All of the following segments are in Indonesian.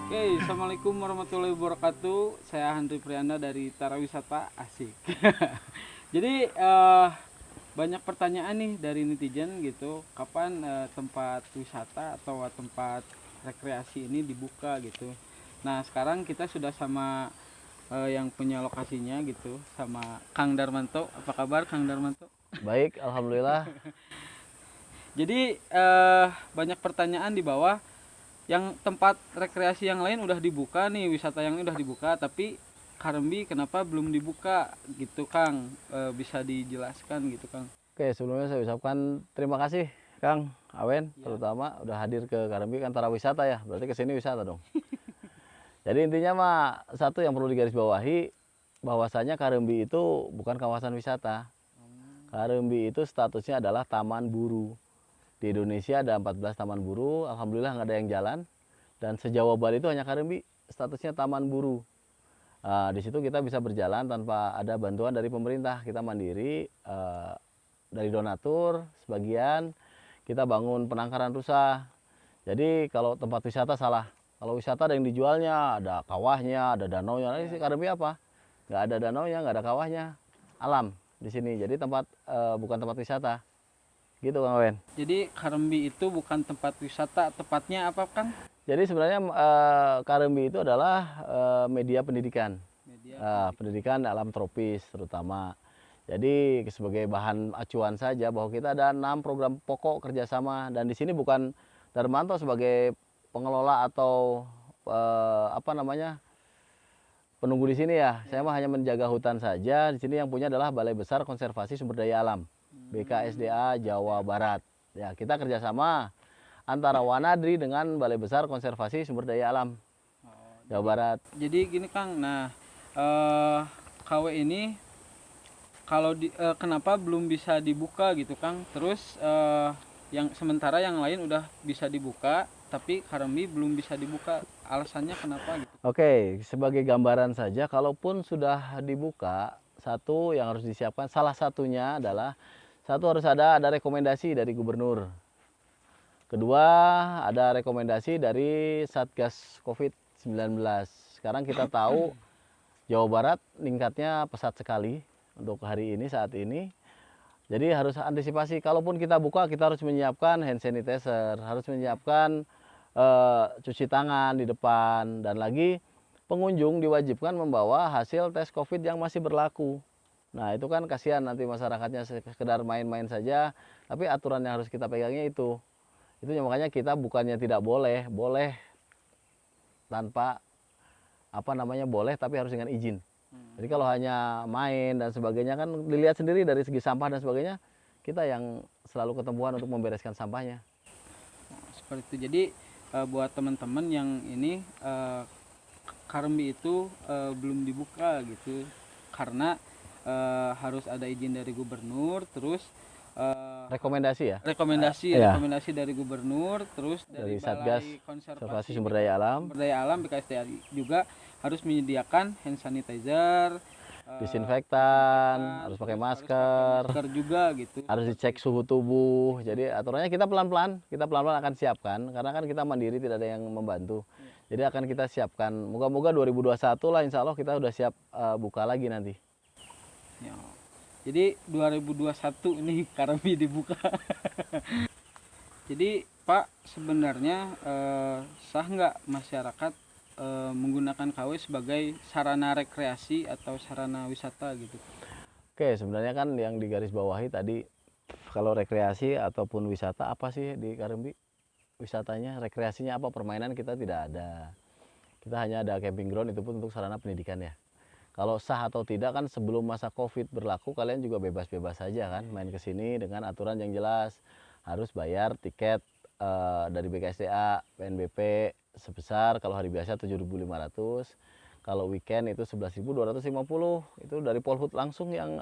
Oke, Assalamualaikum warahmatullahi wabarakatuh. Saya Handri Prianda dari Tara Wisata Asik. Jadi banyak pertanyaan nih dari netizen gitu, kapan tempat wisata atau tempat rekreasi ini dibuka gitu. Nah, sekarang kita sudah sama yang punya lokasinya gitu, sama Kang Darmanto. Apa kabar Kang Darmanto? Baik, alhamdulillah. Jadi banyak pertanyaan di bawah. Yang tempat rekreasi yang lain udah dibuka nih, wisata yang udah dibuka, tapi Karambi kenapa belum dibuka gitu Kang? Bisa dijelaskan gitu Kang? Oke, sebelumnya saya ucapkan terima kasih Kang Awen, Ya. terutama udah hadir ke Karambi kan Tara Wisata ya, berarti ke sini wisata dong. Jadi intinya mah satu yang perlu digarisbawahi bahwasanya Karambi itu bukan kawasan wisata. Karambi itu statusnya adalah taman buru. Di Indonesia ada 14 taman buru, alhamdulillah nggak ada yang jalan. Dan sejauh Bali itu hanya Karambi statusnya taman buru. Di situ kita bisa berjalan tanpa ada bantuan dari pemerintah, kita mandiri. Dari donatur sebagian kita bangun penangkaran rusa. Jadi kalau tempat wisata salah. Kalau wisata ada yang dijualnya, ada kawahnya, ada danaunya. Ini sih Karambi apa? Nggak ada danaunya, nggak ada kawahnya. Alam di sini. Jadi bukan tempat wisata. Gitu Kang Wen. Jadi Karambi itu bukan tempat wisata, tepatnya apa Kang? Jadi sebenarnya Karambi itu adalah media pendidikan. Media pendidik. Pendidikan alam tropis terutama. Jadi sebagai bahan acuan saja bahwa kita ada 6 program pokok kerjasama dan di sini bukan Darmanto sebagai pengelola atau penunggu di sini ya. Saya mah hanya menjaga hutan saja. Di sini yang punya adalah Balai Besar Konservasi Sumber Daya Alam BKSDA Jawa Barat. Ya kita kerjasama antara Wanadri dengan Balai Besar Konservasi Sumber Daya Alam Oh, Jawa Barat. jadi gini Kang, nah KW ini kenapa belum bisa dibuka gitu Kang? Terus yang sementara yang lain udah bisa dibuka, tapi Karambi belum bisa dibuka. Alasannya kenapa gitu? Oke, sebagai gambaran saja, kalaupun sudah dibuka, satu yang harus disiapkan, salah satunya adalah satu harus ada rekomendasi dari gubernur. Kedua, ada rekomendasi dari Satgas COVID-19. Sekarang kita tahu Jawa Barat meningkatnya pesat sekali untuk hari ini, saat ini. Jadi harus antisipasi, kalaupun kita buka, kita harus menyiapkan hand sanitizer, harus menyiapkan cuci tangan di depan, dan lagi pengunjung diwajibkan membawa hasil tes COVID yang masih berlaku. Nah itu kan kasihan nanti masyarakatnya sekedar main-main saja, tapi aturan yang harus kita pegangnya itu. Itu makanya kita bukannya tidak boleh, boleh tanpa boleh tapi harus dengan izin. Jadi kalau hanya main dan sebagainya kan dilihat sendiri dari segi sampah dan sebagainya, kita yang selalu ketemuan untuk membereskan sampahnya. Seperti itu. Jadi buat teman-teman yang ini Karambi itu belum dibuka gitu, karena harus ada izin dari gubernur, terus Rekomendasi ya? Ya, rekomendasi dari gubernur, terus dari dari Satgas Balai Konservasi Konservasi Sumber Daya Alam, Sumber Daya Alam BKSDA juga harus menyediakan hand sanitizer, disinfektan, harus pakai terus harus pakai masker, masker juga gitu. harus Seperti dicek suhu tubuh. Jadi aturannya kita pelan-pelan akan siapkan karena kan kita mandiri, tidak ada yang membantu. Jadi akan kita siapkan. Moga-moga 2021 lah insya Allah kita udah siap buka lagi nanti. ya. Jadi 2021 ini Karambi dibuka. Jadi Pak, sebenarnya sah nggak masyarakat menggunakan KW sebagai sarana rekreasi atau sarana wisata gitu? Oke, sebenarnya kan yang digarisbawahi tadi kalau rekreasi ataupun wisata apa sih di Karimbi? Wisatanya, rekreasinya apa? Permainan kita tidak ada. Kita hanya ada camping ground, itu pun untuk sarana pendidikan ya. Kalau sah atau tidak kan sebelum masa COVID berlaku kalian juga bebas-bebas saja kan main ke sini dengan aturan yang jelas. Harus bayar tiket dari BKSDA, PNBP sebesar kalau hari biasa 7.500, kalau weekend itu 11.250. Itu dari Polhut langsung yang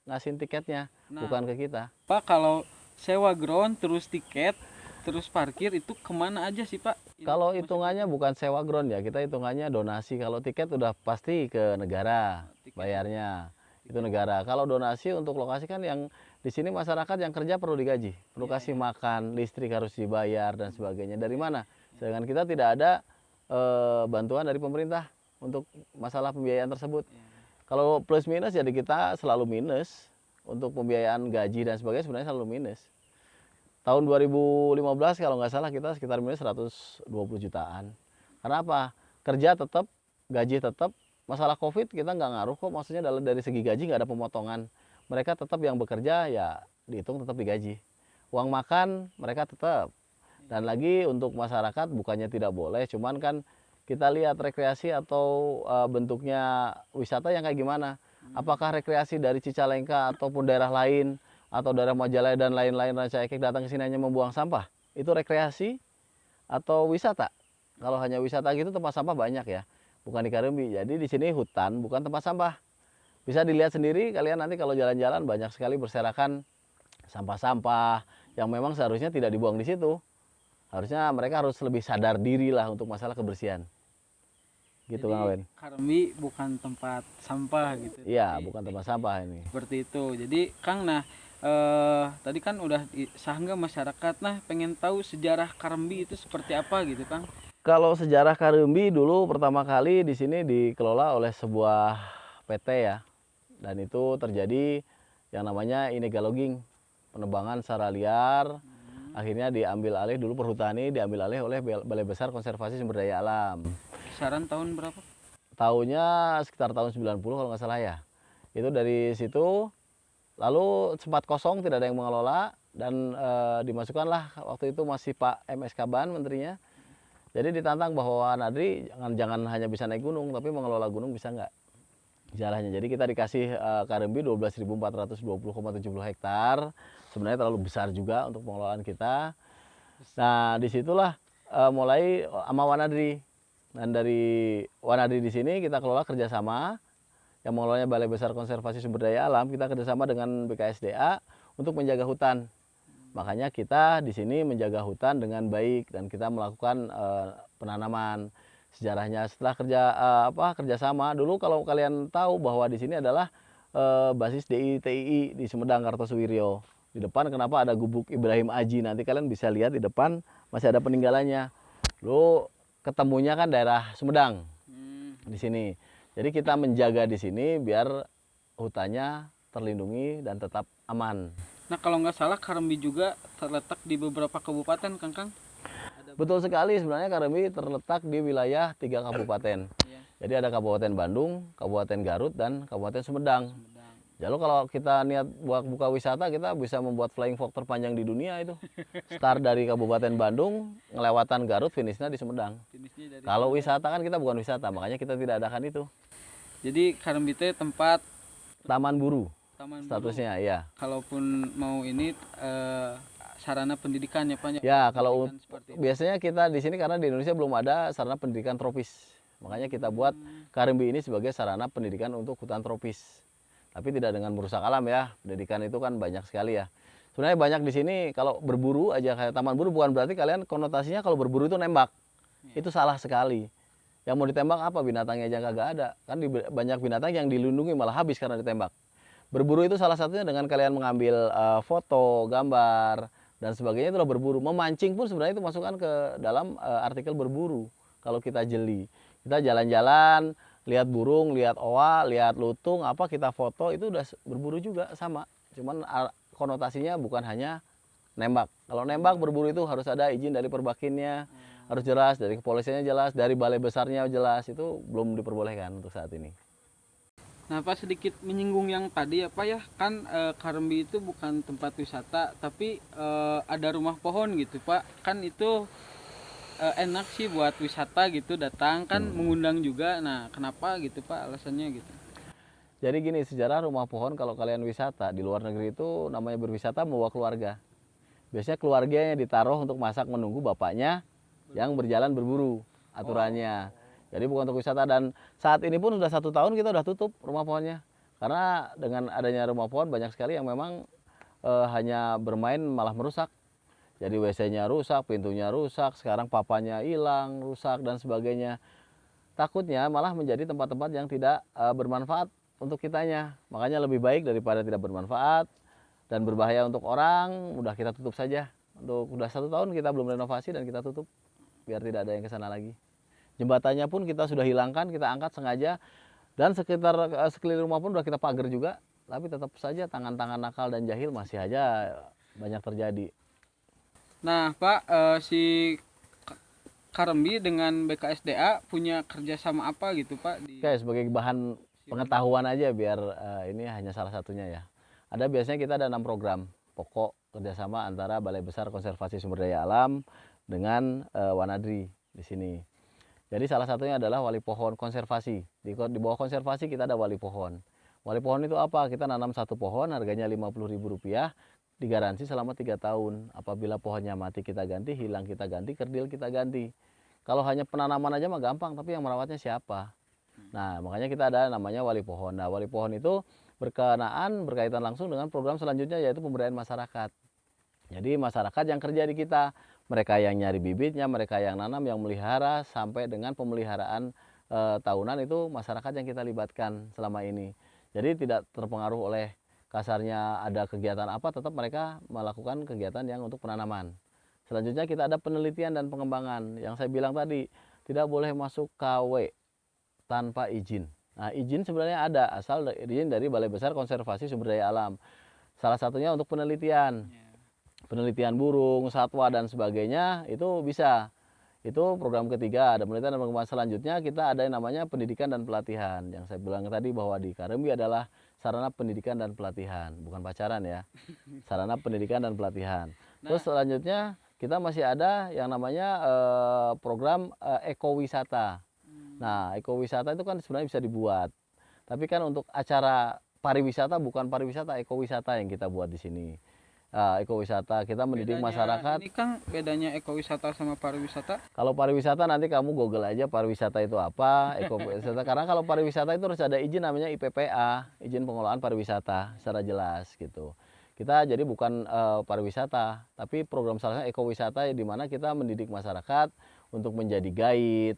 ngasihin tiketnya, Nah, bukan ke kita. Pak, kalau sewa ground terus tiket terus parkir itu kemana aja sih Pak? Kalau hitungannya bukan sewa ground ya, kita hitungannya donasi. Kalau tiket udah pasti ke negara bayarnya, itu negara. Kalau donasi untuk lokasi kan yang di sini masyarakat yang kerja perlu digaji, perlu kasih makan, listrik harus dibayar dan sebagainya. Dari mana? Sedangkan kita tidak ada bantuan dari pemerintah untuk masalah pembiayaan tersebut. Iya. Kalau plus minus jadi kita selalu minus untuk pembiayaan gaji dan sebagainya, sebenarnya selalu minus. Tahun 2015 kalau nggak salah kita sekitar minus 120 jutaan. Karena apa? Kerja tetap, gaji tetap. Masalah COVID kita nggak ngaruh kok, maksudnya dari segi gaji nggak ada pemotongan. Mereka tetap yang bekerja ya dihitung tetap digaji. Uang makan mereka tetap. Dan lagi untuk masyarakat bukannya tidak boleh, cuman kan kita lihat rekreasi atau bentuknya wisata yang kayak gimana. Apakah rekreasi dari Cicalengka ataupun daerah lain atau daerah Majalaya dan lain-lain Ranca Ekek datang ke sini hanya membuang sampah? Itu rekreasi atau wisata? Kalau hanya wisata gitu tempat sampah banyak ya, bukan di Karembi. Jadi di sini hutan bukan tempat sampah. Bisa dilihat sendiri kalian nanti kalau jalan-jalan banyak sekali berserakan sampah-sampah yang memang seharusnya tidak dibuang di situ. Harusnya mereka harus lebih sadar diri lah untuk masalah kebersihan. Gitu Kang Awen. Karembi bukan tempat sampah gitu. Iya, bukan tempat sampah ini. Seperti itu. Jadi Kang, nah tadi kan udah sahangga masyarakat, nah pengen tahu sejarah Karembi itu seperti apa gitu Kang? Kalau sejarah Karembi dulu pertama kali di sini dikelola oleh sebuah PT ya. Dan itu terjadi yang namanya illegal logging, penebangan secara liar. Akhirnya diambil alih dulu perhutani, diambil alih oleh Balai Besar Konservasi Sumber Daya Alam. Kisaran tahun berapa? Tahunnya sekitar tahun 90 kalau nggak salah ya. Itu dari situ, lalu sempat kosong, tidak ada yang mengelola, dan dimasukkanlah, waktu itu masih Pak MS Kaban menterinya. Jadi ditantang bahwa Nadri jangan hanya bisa naik gunung, tapi mengelola gunung bisa nggak? Jalannya. Jadi kita dikasih Karembi 12.420,70 hektar. Sebenarnya terlalu besar juga untuk pengelolaan kita. Nah, disitulah mulai sama Wanadri. Dan dari Wanadri di sini kita kelola kerjasama. Yang mengelolanya Balai Besar Konservasi Sumber Daya Alam, kita kerjasama dengan BKSDA untuk menjaga hutan. Makanya kita di sini menjaga hutan dengan baik dan kita melakukan penanaman. Sejarahnya setelah kerjasama dulu, kalau kalian tahu bahwa di sini adalah basis DITII di Sumedang Kartosuwiryo. Di depan kenapa ada gubuk Ibrahim Aji, nanti kalian bisa lihat di depan masih ada peninggalannya. Lu ketemunya kan daerah Sumedang di sini. Jadi kita menjaga di sini biar hutannya terlindungi dan tetap aman. Nah kalau nggak salah Karembi juga terletak di beberapa kabupaten Kang. Betul sekali, sebenarnya Karembi terletak di wilayah 3 kabupaten. Ya. Jadi ada Kabupaten Bandung, Kabupaten Garut, dan Kabupaten Sumedang. Lalu kalau kita niat buat buka wisata, kita bisa membuat flying fox terpanjang di dunia itu. Start dari Kabupaten Bandung, ngelewatan Garut, finishnya di Sumedang. Kalau wisata kan kita bukan wisata, makanya kita tidak adakan itu. Jadi Karembi itu tempat Taman buru, taman statusnya, ya. Kalaupun mau ini sarana pendidikannya Pak. Ya, kalau biasanya kita di sini karena di Indonesia belum ada sarana pendidikan tropis. Makanya kita buat Karembi ini sebagai sarana pendidikan untuk hutan tropis. Tapi tidak dengan merusak alam ya. Pendidikan itu kan banyak sekali ya. Sebenarnya banyak di sini kalau berburu aja kayak taman buru, bukan berarti kalian konotasinya kalau berburu itu nembak. Itu salah sekali. Yang mau ditembak apa? Binatangnya aja kagak ada. Kan banyak binatang yang dilindungi malah habis karena ditembak. Berburu itu salah satunya dengan kalian mengambil foto, gambar, dan sebagainya, itulah berburu. Memancing pun sebenarnya itu masukkan ke dalam artikel berburu. Kalau kita jeli, kita jalan-jalan, lihat burung, lihat owa, lihat lutung, apa kita foto, itu udah berburu juga sama. Cuman konotasinya bukan hanya nembak. Kalau nembak berburu itu harus ada izin dari perbakinnya, harus jelas, dari kepolisiannya jelas, dari balai besarnya jelas, itu belum diperbolehkan untuk saat ini. Nah Pak, sedikit menyinggung yang tadi apa ya, kan Karembi itu bukan tempat wisata, tapi ada rumah pohon gitu Pak. Kan itu enak sih buat wisata gitu, datang kan mengundang juga. Nah kenapa gitu Pak alasannya gitu? Jadi gini, sejarah rumah pohon kalau kalian wisata di luar negeri itu namanya berwisata membawa keluarga. Biasanya keluarganya ditaruh untuk masak menunggu bapaknya yang berjalan berburu aturannya. Jadi bukan untuk wisata, dan saat ini pun sudah 1 tahun kita udah tutup rumah pohonnya. Karena dengan adanya rumah pohon banyak sekali yang memang hanya bermain malah merusak. Jadi WC-nya rusak, pintunya rusak, sekarang papanya hilang, rusak dan sebagainya. Takutnya malah menjadi tempat-tempat yang tidak bermanfaat untuk kitanya. Makanya lebih baik daripada tidak bermanfaat dan berbahaya untuk orang, udah kita tutup saja. Udah 1 tahun kita belum renovasi dan kita tutup biar tidak ada yang kesana lagi. Jembatannya pun kita sudah hilangkan, kita angkat sengaja, dan sekitar sekeliling rumah pun udah kita pagar juga, tapi tetap saja tangan-tangan nakal dan jahil masih aja banyak terjadi. Nah, Pak, si Karembi dengan BKSDA punya kerjasama apa gitu, Pak? Oke, sebagai bahan pengetahuan aja biar ini hanya salah satunya ya. Ada biasanya kita ada 6 program pokok kerjasama antara Balai Besar Konservasi Sumber Daya Alam dengan Wanadri di sini. Jadi salah satunya adalah wali pohon konservasi. Di bawah konservasi kita ada wali pohon. Wali pohon itu apa? Kita nanam satu pohon harganya Rp50.000, digaransi selama 3 tahun. Apabila pohonnya mati kita ganti, hilang kita ganti, kerdil kita ganti. Kalau hanya penanaman aja mah gampang, tapi yang merawatnya siapa? Nah, makanya kita ada namanya wali pohon. Nah, wali pohon itu berkaitan langsung dengan program selanjutnya, yaitu pemberdayaan masyarakat. Jadi masyarakat yang kerja di kita, mereka yang nyari bibitnya, mereka yang nanam, yang melihara, sampai dengan pemeliharaan tahunan itu masyarakat yang kita libatkan selama ini. Jadi tidak terpengaruh oleh kasarnya ada kegiatan apa, tetap mereka melakukan kegiatan yang untuk penanaman. Selanjutnya kita ada penelitian dan pengembangan. Yang saya bilang tadi, tidak boleh masuk KW tanpa izin. Nah, izin sebenarnya ada, asal izin dari Balai Besar Konservasi Sumber Daya Alam. Salah satunya untuk penelitian. Penelitian burung, satwa, dan sebagainya itu bisa. Itu program ketiga. Ada penelitian dan pengembangan. Selanjutnya kita ada yang namanya pendidikan dan pelatihan. Yang saya bilang tadi bahwa di Karembi adalah sarana pendidikan dan pelatihan, bukan pacaran ya. Sarana pendidikan dan pelatihan. Terus selanjutnya kita masih ada yang namanya program ekowisata. Nah, ekowisata itu kan sebenarnya bisa dibuat. Tapi kan untuk acara pariwisata, bukan pariwisata, ekowisata yang kita buat di sini. Ekowisata kita mendidik masyarakat. Ini kan bedanya ekowisata sama pariwisata. Kalau pariwisata nanti kamu Google aja pariwisata itu apa, ekowisata. Karena kalau pariwisata itu harus ada izin namanya IPPA, izin pengelolaan pariwisata secara jelas gitu. Kita jadi bukan pariwisata, tapi program salahnya ekowisata di mana kita mendidik masyarakat untuk menjadi guide,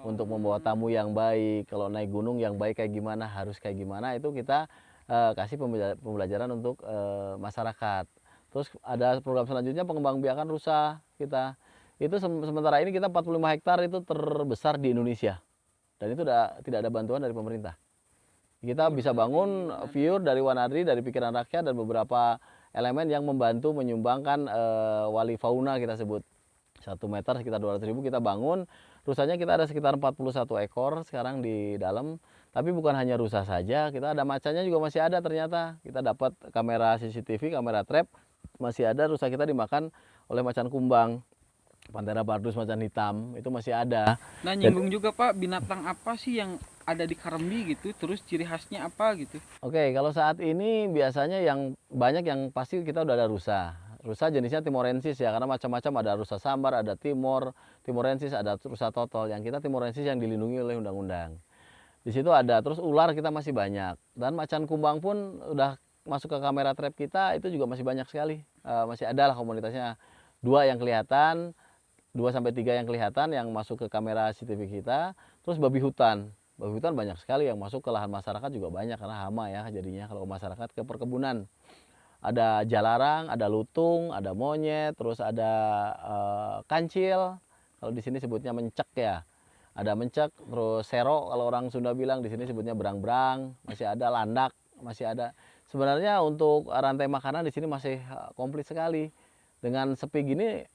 untuk membawa tamu yang baik. Kalau naik gunung yang baik kayak gimana, harus kayak gimana, itu kita kasih pembelajaran untuk masyarakat. Terus ada program selanjutnya pengembangbiakan rusa kita. Itu sementara ini kita 45 hektar itu terbesar di Indonesia. Dan itu tidak ada bantuan dari pemerintah. Kita bisa bangun view dari Wanadri, dari pikiran rakyat, dan beberapa elemen yang membantu menyumbangkan wali fauna kita sebut. 1 meter sekitar 200.000 kita bangun. Rusanya kita ada sekitar 41 ekor sekarang di dalam. Tapi bukan hanya rusa saja, kita ada macannya juga masih ada ternyata. Kita dapat kamera CCTV, kamera trap, masih ada rusa kita dimakan oleh macan kumbang. Panthera pardus macan hitam, itu masih ada. Nah, nyinggung juga Pak, binatang apa sih yang ada di Karembi gitu, terus ciri khasnya apa gitu? Oke, kalau saat ini biasanya yang banyak yang pasti kita udah ada rusa. Rusa jenisnya timorensis ya, karena macam-macam, ada rusa sambar, ada timorensis, ada rusa totol. Yang kita timorensis yang dilindungi oleh undang-undang. Di situ ada, terus ular kita masih banyak. Dan macan kumbang pun udah masuk ke kamera trap kita, itu juga masih banyak sekali. Masih ada lah komunitasnya. 2 yang kelihatan, 2 sampai 3 yang kelihatan yang masuk ke kamera CCTV kita. Terus babi hutan. Babi hutan banyak sekali yang masuk ke lahan masyarakat juga banyak, karena hama ya jadinya kalau masyarakat ke perkebunan. Ada jalarang, ada lutung, ada monyet, terus ada kancil. Kalau di sini sebutnya mencek ya. Ada mencek, terus sero kalau orang Sunda bilang, di sini sebutnya berang-berang, masih ada landak, masih ada. Sebenarnya untuk rantai makanan di sini masih komplit sekali. Dengan sepi gini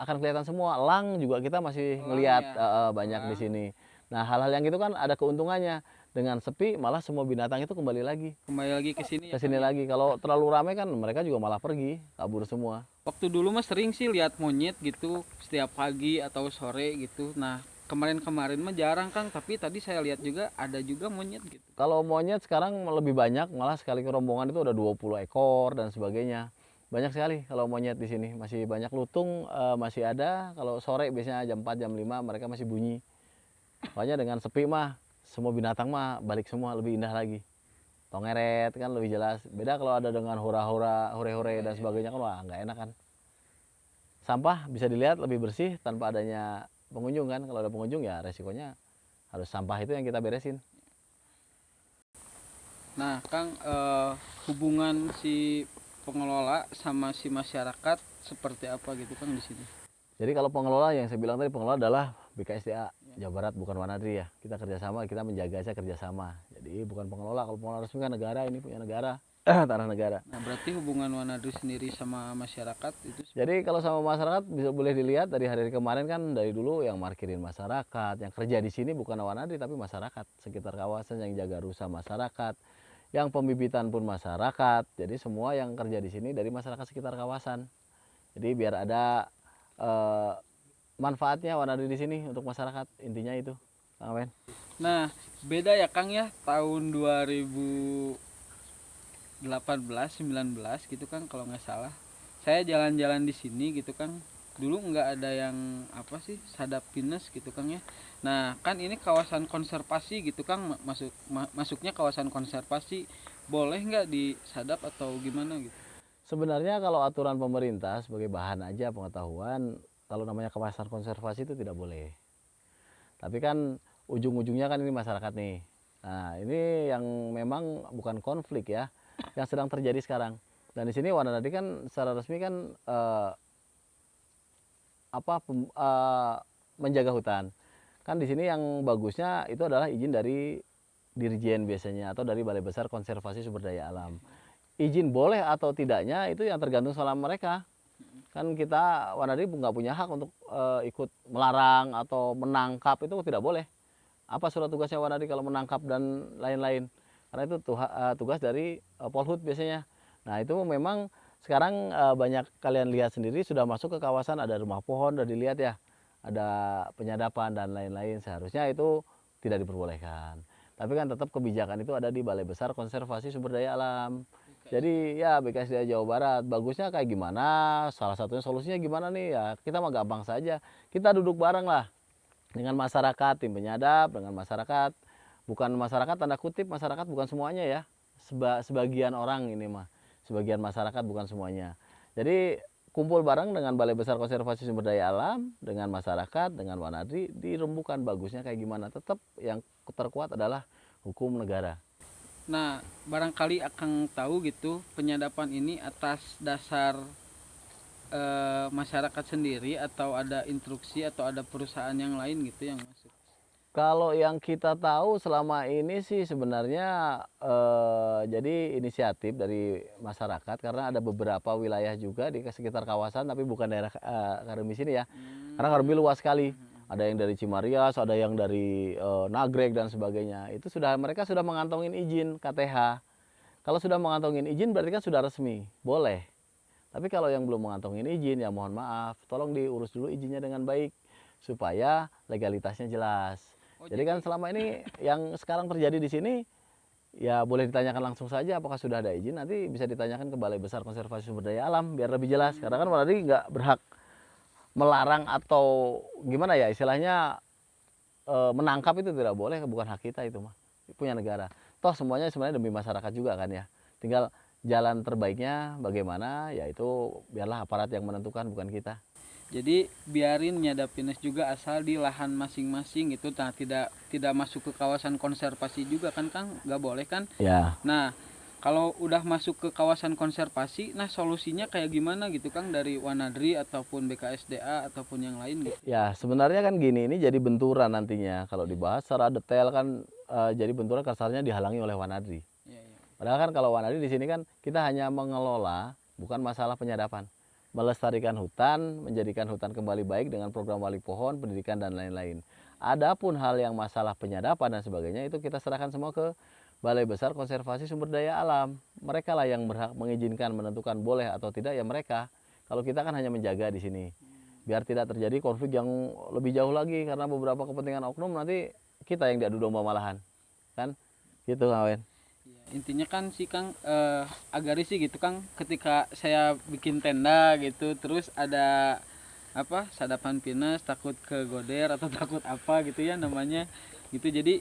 akan kelihatan semua. Elang juga kita masih ngelihat banyak di sini. Nah, hal-hal yang itu kan ada keuntungannya. Dengan sepi malah semua binatang itu kembali lagi. Kembali lagi ke sini. Ke sini lagi. Kalau terlalu ramai kan mereka juga malah pergi, kabur semua. Waktu dulu mah sering sih lihat monyet gitu setiap pagi atau sore gitu. Nah, kemarin-kemarin mah jarang Kang, tapi tadi saya lihat juga ada juga monyet gitu. Kalau monyet sekarang lebih banyak, malah sekali rombongan itu udah 20 ekor dan sebagainya. Banyak sekali kalau monyet di sini. Masih banyak lutung, masih ada. Kalau sore biasanya jam 4, jam 5 mereka masih bunyi. Makanya dengan sepi mah semua binatang mah balik semua, lebih indah lagi. Tongeret kan lebih jelas. Beda kalau ada dengan hura-hura, hore-hore dan sebagainya kan wah nggak enak kan. Sampah bisa dilihat lebih bersih tanpa adanya pengunjung kan. Kalau ada pengunjung ya resikonya harus sampah itu yang kita beresin. Nah, Kang, hubungan si pengelola sama si masyarakat seperti apa gitu Kang di sini? Jadi kalau pengelola yang saya bilang tadi, pengelola adalah BKSDA Jawa Barat, bukan Wanadri ya. Kita kerjasama, kita menjaga aja kerjasama. Jadi bukan pengelola. Kalau pengelola resmi kan negara, ini punya negara, tanah negara. Nah, berarti hubungan Wanadri sendiri sama masyarakat itu Jadi kalau sama masyarakat bisa boleh dilihat dari hari kemarin kan, dari dulu yang markirin masyarakat, yang kerja di sini bukan Wanadri tapi masyarakat sekitar kawasan, yang jaga rusa masyarakat, yang pembibitan pun masyarakat. Jadi semua yang kerja di sini dari masyarakat sekitar kawasan. Jadi biar ada manfaatnya Wanadri di sini untuk masyarakat, intinya itu, Kang Awen. Nah, beda ya Kang ya, tahun 2018-19 gitu Kang kalau nggak salah. Saya jalan-jalan di sini gitu Kang. Dulu nggak ada yang apa sih, sadap pinus gitu Kang ya. Nah, kan ini kawasan konservasi gitu Kang, masuknya kawasan konservasi. Boleh nggak disadap atau gimana gitu? Sebenarnya kalau aturan pemerintah sebagai bahan aja pengetahuan, kalau namanya kawasan konservasi itu tidak boleh. Tapi kan ujung-ujungnya kan ini masyarakat nih. Nah, ini yang memang bukan konflik ya, yang sedang terjadi sekarang. Dan di sini Wanadri kan secara resmi kan menjaga hutan. Kan di sini yang bagusnya itu adalah izin dari Dirjen biasanya, atau dari Balai Besar Konservasi Sumber Daya Alam. Izin boleh atau tidaknya itu yang tergantung sama mereka. Kan kita Wanadri nggak punya hak untuk ikut melarang atau menangkap, itu tidak boleh. Apa surat tugasnya Wanadri kalau menangkap dan lain-lain? Karena itu tugas dari Polhut biasanya. Nah itu memang sekarang banyak kalian lihat sendiri sudah masuk ke kawasan, ada rumah pohon, udah dilihat ya, ada penyadapan dan lain-lain. Seharusnya itu tidak diperbolehkan. Tapi kan tetap kebijakan itu ada di Balai Besar Konservasi Sumber Daya Alam. Jadi ya BKSDA Jawa Barat, bagusnya kayak gimana, salah satunya solusinya gimana nih ya, kita mah gampang saja. Kita duduk bareng lah dengan masyarakat, tim penyadap, dengan masyarakat. Bukan masyarakat tanda kutip, masyarakat bukan semuanya ya. Sebagian orang ini mah, sebagian masyarakat bukan semuanya. Jadi kumpul bareng dengan Balai Besar Konservasi Sumber Daya Alam, dengan masyarakat, dengan Wanadri, dirembukan bagusnya kayak gimana. Tetap yang terkuat adalah hukum negara. Nah, barangkali akan tahu gitu penyadapan ini atas dasar masyarakat sendiri atau ada instruksi atau ada perusahaan yang lain gitu yang masuk. Kalau yang kita tahu selama ini sih sebenarnya jadi inisiatif dari masyarakat, karena ada beberapa wilayah juga di sekitar kawasan tapi bukan daerah Karemi sini ya. Karena Karemi luas sekali. Ada yang dari Cimarias, ada yang dari Nagreg dan sebagainya. Itu mereka sudah mengantongin izin KTH. Kalau sudah mengantongin izin berarti kan sudah resmi, boleh. Tapi kalau yang belum mengantongin izin ya mohon maaf, tolong diurus dulu izinnya dengan baik supaya legalitasnya jelas. Jadi kan selama ini yang sekarang terjadi di sini ya boleh ditanyakan langsung saja apakah sudah ada izin, nanti bisa ditanyakan ke Balai Besar Konservasi Sumber Daya Alam biar lebih jelas. Karena kan Wanadri nggak berhak melarang atau gimana ya istilahnya, menangkap itu tidak boleh, bukan hak kita itu mah, punya negara. Toh semuanya sebenarnya demi masyarakat juga kan ya. Tinggal jalan terbaiknya bagaimana, yaitu biarlah aparat yang menentukan, bukan kita. Jadi biarin nyadapinnya juga asal di lahan masing-masing itu, nah tidak masuk ke kawasan konservasi juga kan Kang, nggak boleh kan? Ya. Nah kalau udah masuk ke kawasan konservasi, nah solusinya kayak gimana gitu Kang dari Wanadri ataupun BKSDA ataupun yang lain gitu? Ya sebenarnya kan gini, ini jadi benturan nantinya kalau dibahas secara detail kan, jadi benturan kasarnya dihalangi oleh Wanadri. Ya, ya. Padahal kan kalau Wanadri di sini kan kita hanya mengelola, bukan masalah penyadapan. Melestarikan hutan, menjadikan hutan kembali baik dengan program wali pohon, pendidikan dan lain-lain. Adapun hal yang masalah penyadapan dan sebagainya itu kita serahkan semua ke Balai Besar Konservasi Sumber Daya Alam. Mereka lah yang berhak mengizinkan, menentukan boleh atau tidak ya mereka. Kalau kita kan hanya menjaga di sini. Biar tidak terjadi konflik yang lebih jauh lagi karena beberapa kepentingan oknum, nanti kita yang diadu domba malahan. Kan? Gitu, Awen. Intinya kan sih Kang, agak risih gitu Kang ketika saya bikin tenda gitu terus ada apa sadapan pinus, takut kegoder atau takut apa gitu ya namanya gitu. Jadi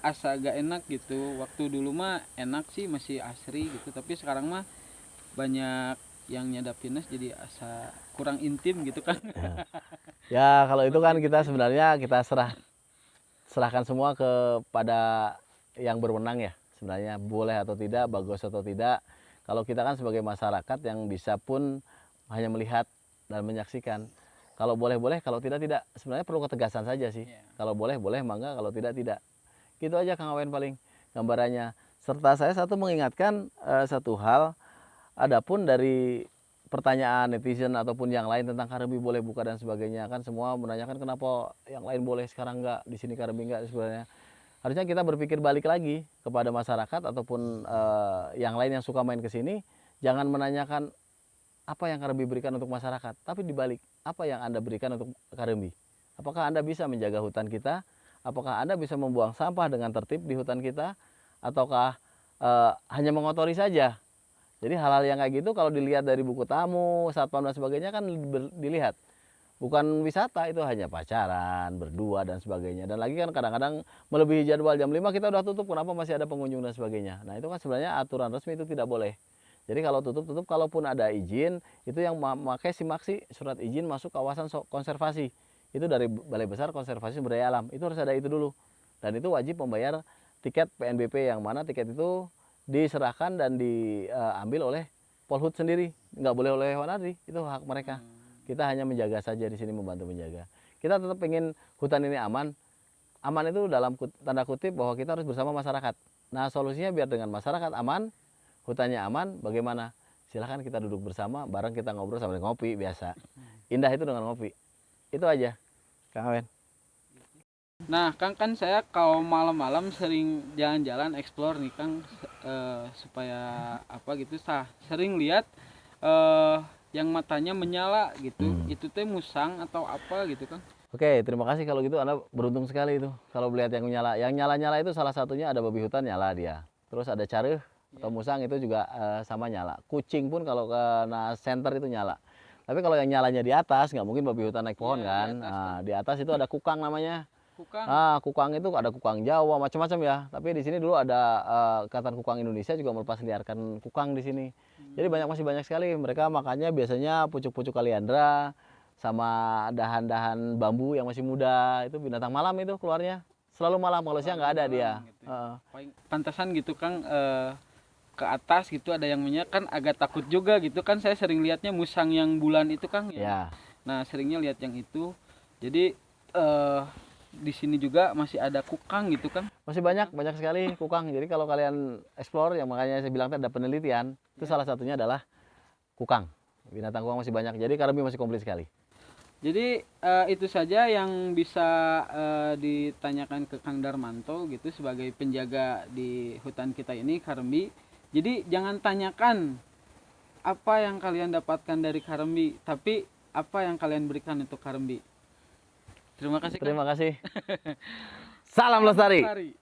asa agak enak gitu. Waktu dulu mah enak sih, masih asri gitu, tapi sekarang mah banyak yang nyadap pinus jadi asa kurang intim gitu kan. Ya kalau itu kan kita sebenarnya kita serahkan semua kepada yang berwenang ya. Sebenarnya boleh atau tidak, bagus atau tidak. Kalau kita kan sebagai masyarakat yang bisa pun hanya melihat dan menyaksikan. Kalau boleh boleh, kalau tidak tidak. Sebenarnya perlu ketegasan saja sih. Iya. Kalau boleh boleh, mangga. Kalau tidak tidak. Gitu aja Kang Awen paling gambarannya. Serta saya satu mengingatkan satu hal. Adapun dari pertanyaan netizen ataupun yang lain tentang Karembi boleh buka dan sebagainya, kan semua menanyakan kenapa yang lain boleh sekarang enggak, di sini Karembi enggak sebenarnya. Harusnya kita berpikir balik lagi kepada masyarakat ataupun yang lain yang suka main ke sini, jangan menanyakan apa yang Karembi berikan untuk masyarakat, tapi dibalik, apa yang Anda berikan untuk Karembi? Apakah Anda bisa menjaga hutan kita? Apakah Anda bisa membuang sampah dengan tertib di hutan kita? Ataukah hanya mengotori saja? Jadi hal-hal yang kayak gitu kalau dilihat dari buku tamu, satpam dan sebagainya kan dilihat. Bukan wisata, itu hanya pacaran, berdua dan sebagainya. Dan lagi kan kadang-kadang melebihi jadwal jam 5 kita udah tutup, kenapa masih ada pengunjung dan sebagainya. Nah itu kan sebenarnya aturan resmi itu tidak boleh. Jadi kalau tutup, kalaupun ada izin, itu yang memakai simaksi surat izin masuk kawasan konservasi. Itu dari Balai Besar Konservasi Sumber Daya Alam, itu harus ada itu dulu. Dan itu wajib membayar tiket PNBP, yang mana tiket itu diserahkan dan diambil oleh Polhut sendiri. Nggak boleh oleh Wanadri, itu hak mereka. Kita hanya menjaga saja di sini, membantu menjaga. Kita tetap ingin hutan ini aman. Aman itu dalam tanda kutip bahwa kita harus bersama masyarakat. Nah solusinya biar dengan masyarakat aman, hutannya aman, bagaimana? Silahkan kita duduk bersama, bareng kita ngobrol sambil ngopi biasa. Indah itu dengan ngopi. Itu aja, Kang Awen. Nah, Kang, kan saya kalau malam-malam sering jalan-jalan explore nih, Kang, supaya apa gitu, sering lihat yang matanya menyala gitu. Itu teh musang atau apa gitu, Kang? Oke, terima kasih kalau gitu, Anda beruntung sekali itu kalau melihat yang menyala. Yang nyala-nyala itu salah satunya ada babi hutan nyala dia. Terus ada careuh atau musang itu juga sama nyala. Kucing pun kalau kena senter itu nyala. Tapi kalau yang nyalanya di atas, nggak mungkin babi hutan naik pohon Iya, kan. di atas, Nah, di atas itu ada kukang namanya. Kukang. Kukang itu ada kukang Jawa, macam-macam ya. Tapi di sini dulu ada Ikatan Kukang Indonesia juga melepas liarkan kukang di sini. Jadi masih banyak sekali. Mereka makannya biasanya pucuk-pucuk kaliandra sama dahan-dahan bambu yang masih muda. Itu binatang malam itu keluarnya. Selalu malam, kalau siang nggak ada dia. Gitu ya. Pantesan gitu, Kang, ke atas gitu ada yang kan agak takut juga gitu kan. Saya sering lihatnya musang yang bulan itu, Kang, ya. Ya. Nah, seringnya lihat yang itu. Jadi di sini juga masih ada kukang gitu, Kang. Masih banyak sekali kukang. Jadi kalau kalian explore, yang makanya saya bilang tadi ada penelitian, itu salah satunya adalah kukang. Binatang kukang masih banyak. Jadi Karembi masih komplit sekali. Jadi itu saja yang bisa ditanyakan ke Kang Darmanto gitu sebagai penjaga di hutan kita ini, Karembi. Jadi jangan tanyakan apa yang kalian dapatkan dari Karembi, tapi apa yang kalian berikan untuk Karembi. Terima kasih. Terima kasih. Salam lestari.